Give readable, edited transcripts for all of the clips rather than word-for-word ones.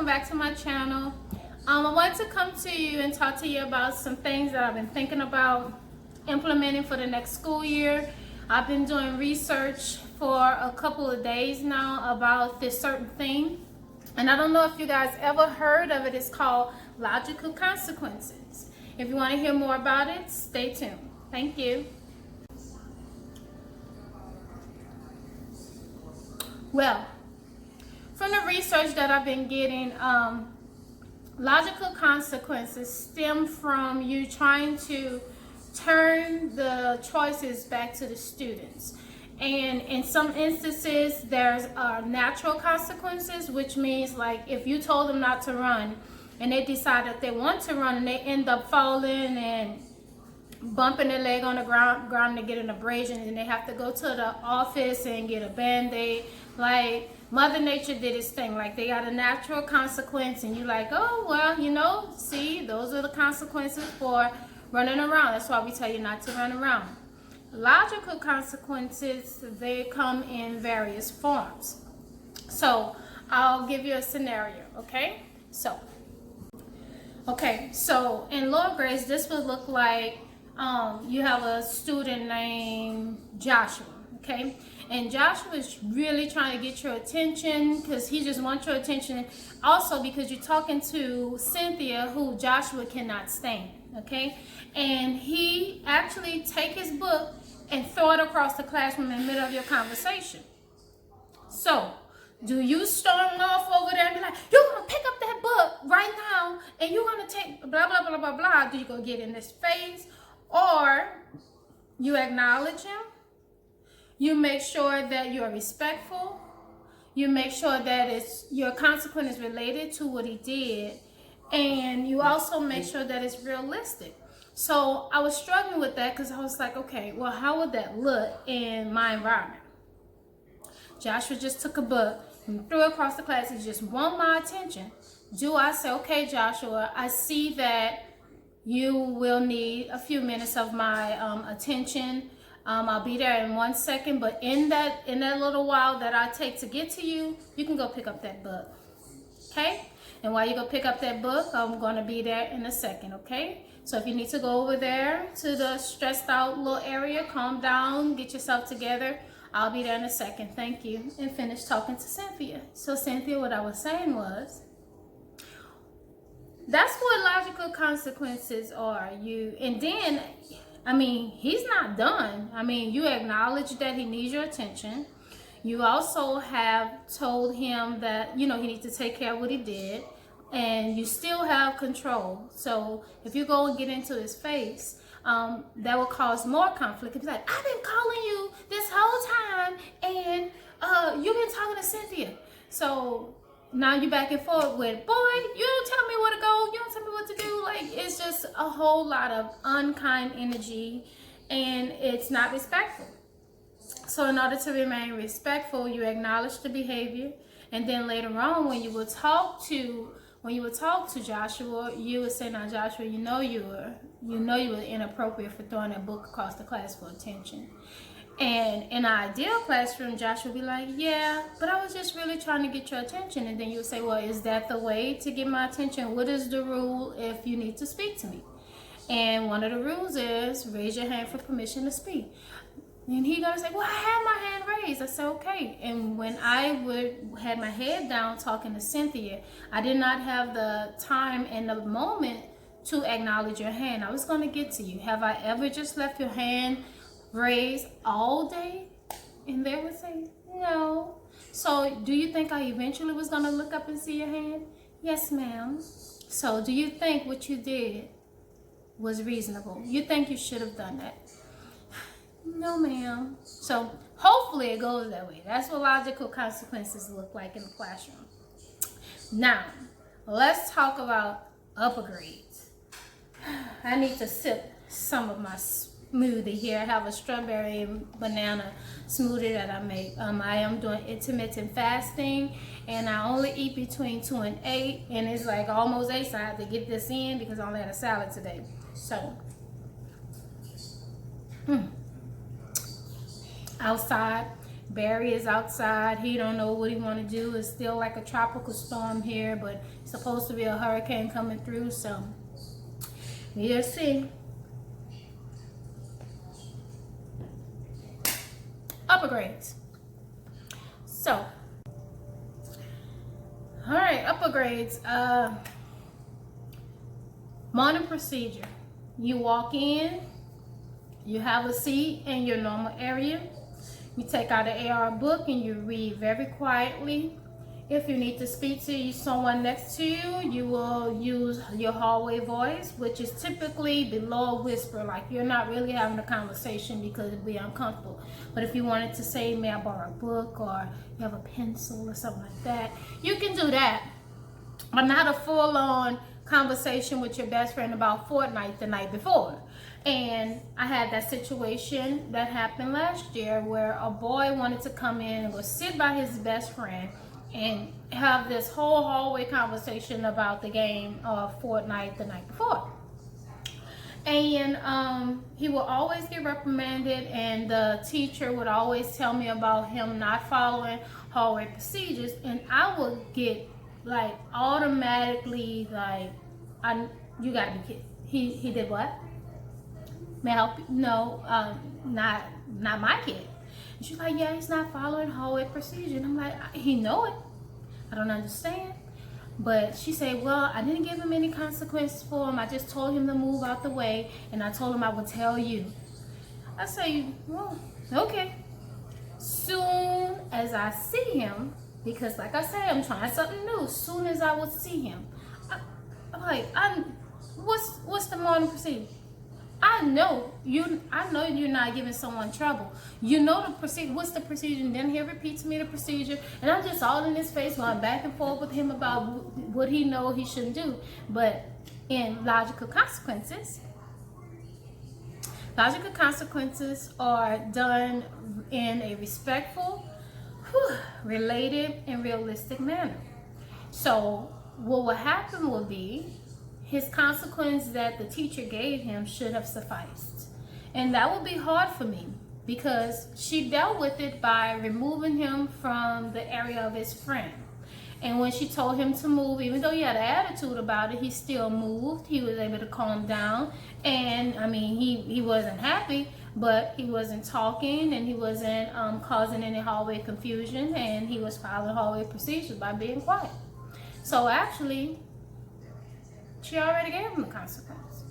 welcome back to my channel. I wanted to come to you and talk to you about some things that I've been thinking about implementing for the next school year. I've been doing research for a couple of days now about this certain thing, and I don't know if you guys ever heard of it. It's called logical consequences. If you want to hear more about it, stay tuned. Thank you. Well, from the research that I've been getting, logical consequences stem from you trying to turn the choices back to the students. And in some instances, there's natural consequences, which means like if you told them not to run and they decide that they want to run and they end up falling and bumping their leg on the ground to get an abrasion, and they have to go to the office and get a band-aid. Like Mother Nature did its thing. Like they got a natural consequence, and you're like, oh well, you know, see, those are the consequences for running around. That's why we tell you not to run around. Logical consequences, they come in various forms. So I'll give you a scenario, okay? So in lower grades, this would look like you have a student named Joshua, okay? And Joshua is really trying to get your attention because he just wants your attention. Also because you're talking to Cynthia, who Joshua cannot stand, okay? And he actually take his book and throw it across the classroom in the middle of your conversation. So, do you storm off over there and be like, you're going to pick up that book right now and you're going to take blah, blah, blah, blah, blah. Do you go get in this phase? Or you acknowledge him. You make sure that you're respectful. You make sure that your consequence is related to what he did. And you also make sure that it's realistic. So I was struggling with that because I was like, okay, well, how would that look in my environment? Joshua just took a book and threw it across the class. He just want my attention. Do I say, okay, Joshua, I see that you will need a few minutes of my attention. I'll be there in 1 second, but in that little while that I take to get to you, you can go pick up that book, okay? And while you go pick up that book, I'm going to be there in a second, okay? So if you need to go over there to the stressed out little area, calm down, get yourself together, I'll be there in a second, thank you, and finish talking to Cynthia. So Cynthia, what I was saying was, that's what logical consequences are. And then, I mean, he's not done. I mean, you acknowledge that he needs your attention. You also have told him that, you know, he needs to take care of what he did. And you still have control. So if you go and get into his face, that will cause more conflict. He'll be like, I've been calling you this whole time and you've been talking to Cynthia. So now you're back and forth with, boy, you don't tell me where to go, you don't tell me what to do. Like, it's just a whole lot of unkind energy and it's not respectful. So in order to remain respectful, you acknowledge the behavior, and then later on when you will talk to Joshua, you would say, now Joshua, you know you were inappropriate for throwing that book across the class for attention. And in an ideal classroom, Joshua would be like, yeah, but I was just really trying to get your attention. And then you would say, well, is that the way to get my attention? What is the rule if you need to speak to me? And one of the rules is raise your hand for permission to speak. And he gonna say, well, I had my hand raised. I said, okay. And when I had my head down talking to Cynthia, I did not have the time and the moment to acknowledge your hand. I was gonna get to you. Have I ever just left your hand raised all day? And they would say, no. So do you think I eventually was gonna look up and see your hand? Yes, ma'am. So do you think what you did was reasonable? You think you should have done that? No, ma'am. So hopefully it goes that way. That's what logical consequences look like in the classroom. Now, let's talk about upper grades. I need to sip some of my smoothie here. I have a strawberry and banana smoothie that I make. I am doing intermittent fasting, and I only eat between 2 and 8, and it's like almost 8, so I have to get this in because I only had a salad today. So, outside, Barry is outside. He don't know what he want to do. It's still like a tropical storm here, but it's supposed to be a hurricane coming through, so we'll see. Upper grades. So, all right, upper grades. Morning procedure. You walk in, you have a seat in your normal area. You take out an AR book and you read very quietly. If you need to speak to someone next to you, you will use your hallway voice, which is typically below a whisper, like you're not really having a conversation because it'd be uncomfortable. But if you wanted to say, may I borrow a book, or you have a pencil or something like that, you can do that. But not a full-on conversation with your best friend about Fortnite the night before. And I had that situation that happened last year where a boy wanted to come in and go sit by his best friend and have this whole hallway conversation about the game of Fortnite the night before. And he would always get reprimanded, and the teacher would always tell me about him not following hallway procedures, and I would get like automatically like, you gotta be kidding. He did what? May I help you? No, not my kid. And she's like, yeah, he's not following hallway procedure. And I'm like, he know it. I don't understand. But she said, well, I didn't give him any consequences for him. I just told him to move out the way, and I told him I would tell you. I say, well, okay. Soon as I see him, because like I said, I'm trying something new. Soon as I would see him, I'm like, what's the morning procedure? I know you're not giving someone trouble. You know the procedure. What's the procedure? And then he repeats to me the procedure, and I'm just all in his face, going back and forth with him about what he knows he shouldn't do. But in logical consequences are done in a respectful, related, and realistic manner. So what will happen will be, his consequence that the teacher gave him should have sufficed. And that would be hard for me because she dealt with it by removing him from the area of his friend. And when she told him to move, even though he had an attitude about it, he still moved. He was able to calm down. And I mean, he wasn't happy, but he wasn't talking, and he wasn't causing any hallway confusion, and he was following hallway procedures by being quiet. So actually, she already gave him the consequence.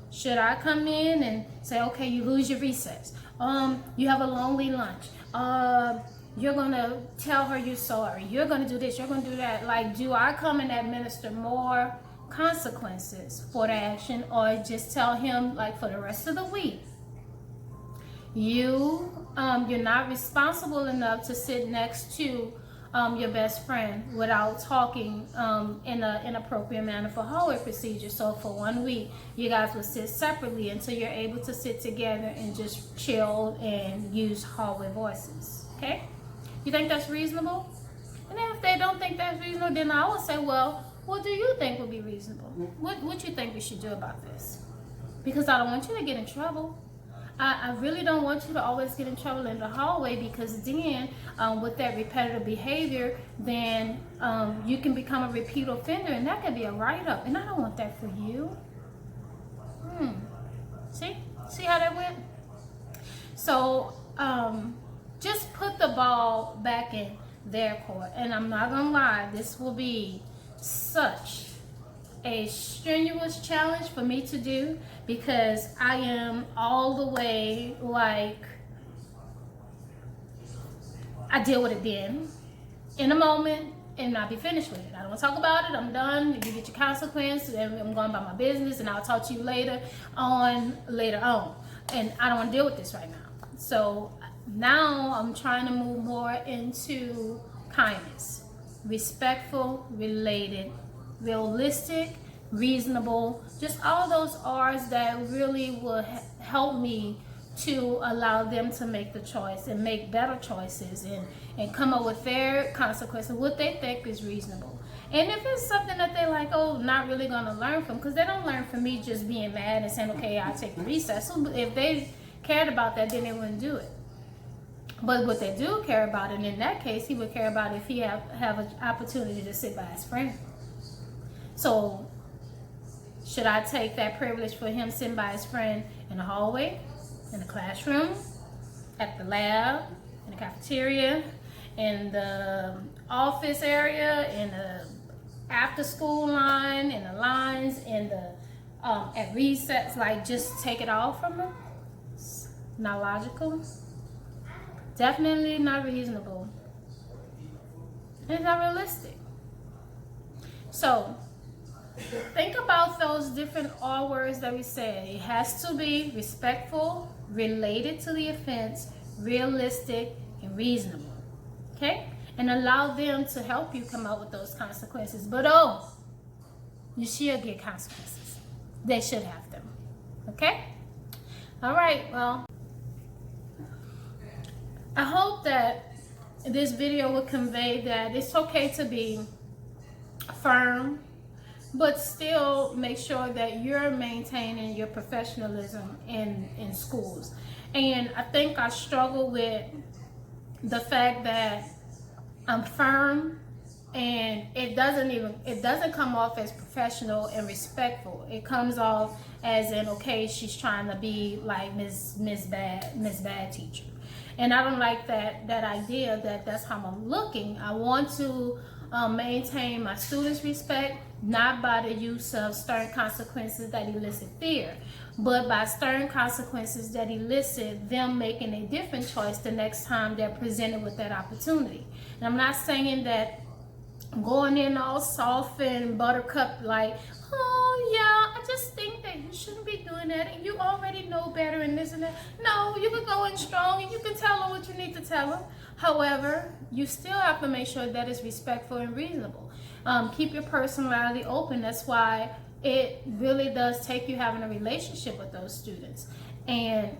Should I come in and say, okay, you lose your recess, you have a lonely lunch, you're gonna tell her you're sorry, you're gonna do this, you're gonna do that? Like, do I come and administer more consequences for the action, or just tell him, like, for the rest of the week, you're not responsible enough to sit next to your best friend without talking in an inappropriate manner for hallway procedure. So for 1 week, you guys will sit separately until you're able to sit together and just chill and use hallway voices. Okay? You think that's reasonable? And then if they don't think that's reasonable, then I would say, well, what do you think would be reasonable? What you think we should do about this? Because I don't want you to get in trouble. I really don't want you to always get in trouble in the hallway, because then with that repetitive behavior, then you can become a repeat offender, and that could be a write-up, and I don't want that for you. See how that went? So just put the ball back in their court, and I'm not gonna lie, this will be such a strenuous challenge for me to do, because I am all the way, like, I deal with it then in a moment and not be finished with it. I don't want to talk about it. I'm done. You get your consequence, and I'm going about my business, and I'll talk to you later on. And I don't want to deal with this right now. So now I'm trying to move more into kindness, respectful, related, realistic, reasonable, just all those R's that really will help me to allow them to make the choice and make better choices and come up with fair consequences, what they think is reasonable. And if it's something that they're like, oh, not really going to learn from, because they don't learn from me just being mad and saying, okay, I'll take the recess. So if they cared about that, then they wouldn't do it. But what they do care about, and in that case, he would care about if he have an opportunity to sit by his friend. So should I take that privilege for him sitting by his friend in the hallway, in the classroom, at the lab, in the cafeteria, in the office area, in the after school line, in the lines, in the at recess, like just take it all from him? It's not logical. Definitely not reasonable. It's not realistic. So think about those different R words that we said. It has to be respectful, related to the offense, realistic, and reasonable. Okay? And allow them to help you come up with those consequences. But you should get consequences. They should have them. Okay? All right, well, I hope that this video will convey that it's okay to be firm, but still make sure that you're maintaining your professionalism in schools. And I think I struggle with the fact that I'm firm and it doesn't come off as professional and respectful. It comes off as in, okay, she's trying to be like Miss Bad Teacher. And I don't like that idea that that's how I'm looking. I want to maintain my students' respect, not by the use of stern consequences that elicit fear, but by stern consequences that elicit them making a different choice the next time they're presented with that opportunity. And I'm not saying that going in all soft and buttercup like, oh yeah, I just think that you shouldn't be doing that and you already know better and this and that. No, you can go in strong and you can tell them what you need to tell them. However, you still have to make sure that it's respectful and reasonable. Keep your personality open. That's why it really does take you having a relationship with those students. And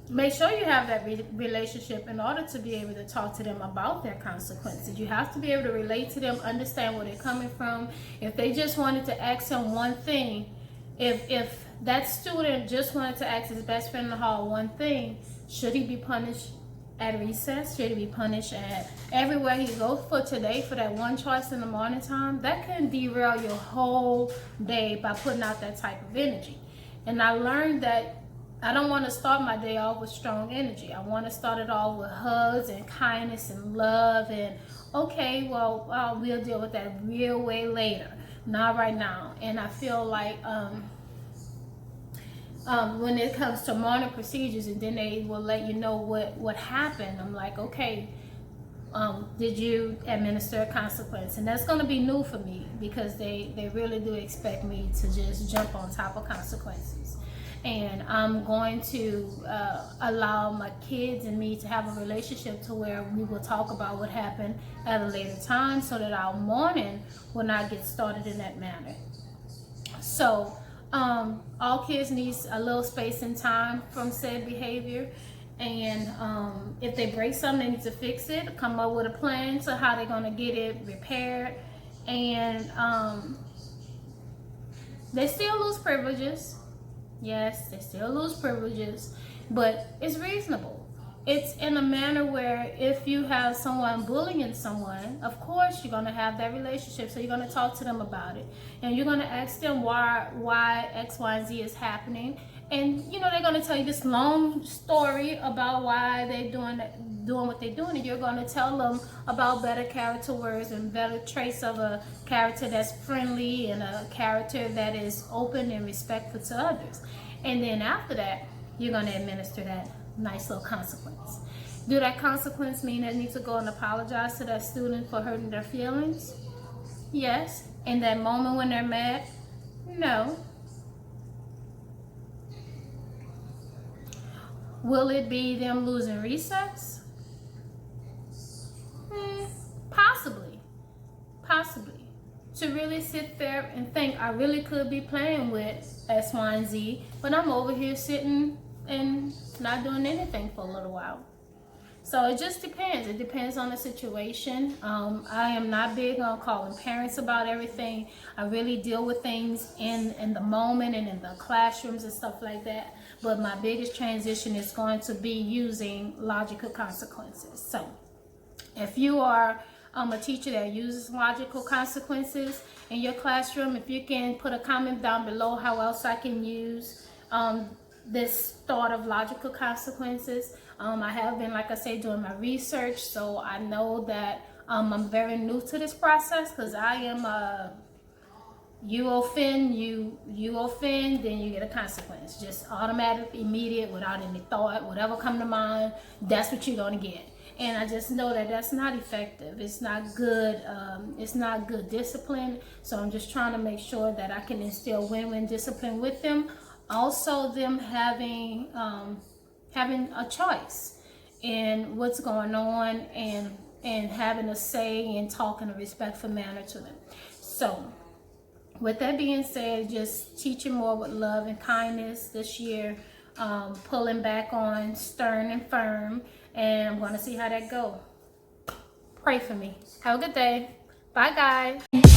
make sure you have that relationship in order to be able to talk to them about their consequences. You have to be able to relate to them, understand where they're coming from. If they just wanted to ask him one thing, if that student just wanted to ask his best friend in the hall one thing, should he be punished at recess? Should he be punished at everywhere he goes for today for that one choice in the morning time? That can derail your whole day by putting out that type of energy. And I learned that I don't want to start my day off with strong energy. I want to start it off with hugs and kindness and love and, okay, well, we'll deal with that real way later, not right now. And I feel like when it comes to morning procedures and then they will let you know what happened, I'm like, okay, did you administer a consequence? And that's going to be new for me because they really do expect me to just jump on top of consequences. And I'm going to allow my kids and me to have a relationship to where we will talk about what happened at a later time so that our morning will not get started in that manner. So all kids need a little space and time from said behavior. And if they break something, they need to fix it, come up with a plan to how they're going to get it repaired. And they still lose privileges. Yes, they still lose privileges, but it's reasonable. It's in a manner where if you have someone bullying someone, of course you're going to have that relationship. So you're going to talk to them about it. And you're going to ask them why X, Y, and Z is happening. And, you know, they're going to tell you this long story about why they're doing what they're doing. And you're going to tell them about better character words and better traits of a character that's friendly and a character that is open and respectful to others. And then after that, you're going to administer that nice little consequence. Do that consequence mean they need to go and apologize to that student for hurting their feelings? Yes. In that moment when they're mad? No. Will it be them losing recess? Possibly. To really sit there and think, I really could be playing with X, Y, and Z, but I'm over here sitting and not doing anything for a little while. So it just depends. It depends on the situation. I am not big on calling parents about everything. I really deal with things in the moment and in the classrooms and stuff like that. but my biggest transition is going to be using logical consequences. So if you are a teacher that uses logical consequences in your classroom, if you can put a comment down below how else I can use this thought of logical consequences. I have been, like I say, doing my research, so I know that I'm very new to this process, because I am you offend, then you get a consequence. Just automatic, immediate, without any thought, whatever come to mind, that's what you're gonna get. And I just know that that's not effective. It's not good. It's not good discipline. So I'm just trying to make sure that I can instill win-win discipline with them. Also, them having a choice in what's going on, and having a say and talk in a respectful manner to them. So with that being said, just teaching more with love and kindness this year, pulling back on stern and firm, and I'm going to see how that goes. Pray for me. Have a good day. Bye, guys.